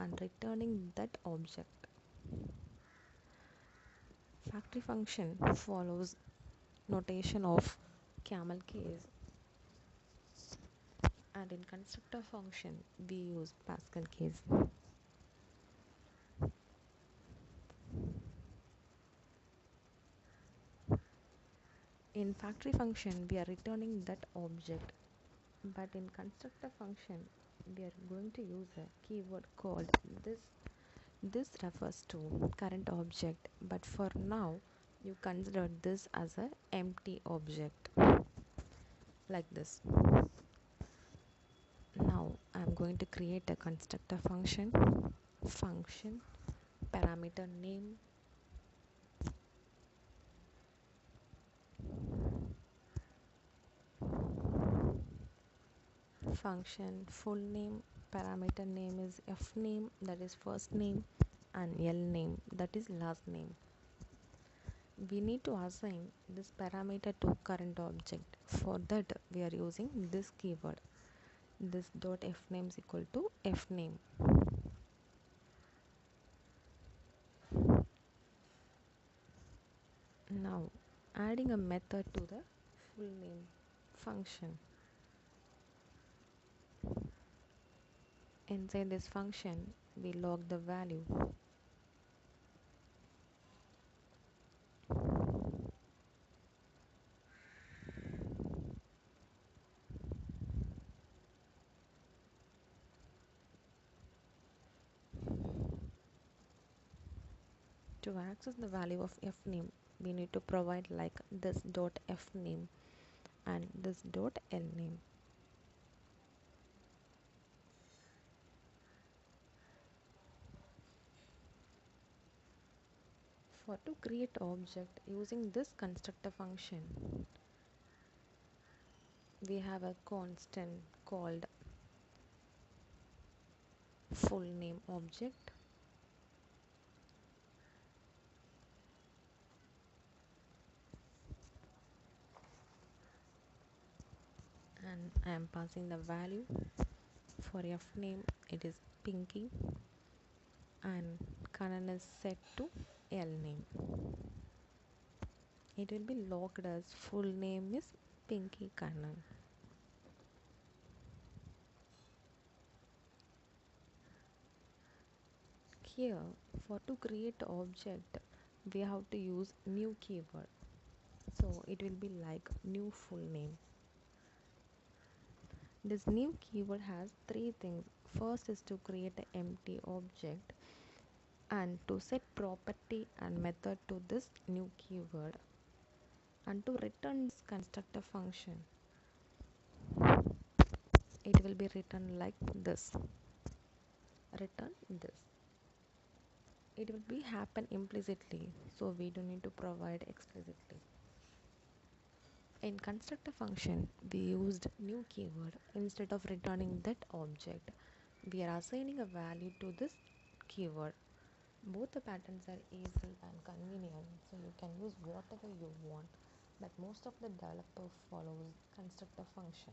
and returning that object. Factory function follows notation of camel case, and in constructor function we use Pascal case. In factory function we are returning that object, but in constructor function we are going to use a keyword called this. This refers to current object, but for now you consider this as a empty object, like this. Now I am going to create a constructor function parameter name, function full name, parameter name is f name, that is first name, and l name, that is last name. We need to assign this parameter to current object. For that we are using this keyword. This dot f name is equal to f name. Now adding a method to the full name function. Inside this function we log the value. To access the value of f name we need to provide like this dot f name and this dot l name. For to create object using this constructor function, we have a constant called full name object, and I am passing the value. For f name it is Pinky and Kanan is set to l name. It will be logged as full name is Pinky Kanan. Here for to create object we have to use new keyword, so it will be like new full name. This new keyword has three things. First is to create an empty object and to set property and method to this new keyword and to return this constructor function. It will be written like this. Return this. It will be happen implicitly, so we don't need to provide explicitly. In constructor function we used new keyword. Instead of returning that object we are assigning a value to this keyword. Both the patterns are easy and convenient, so you can use whatever you want, but most of the developer follows constructor function.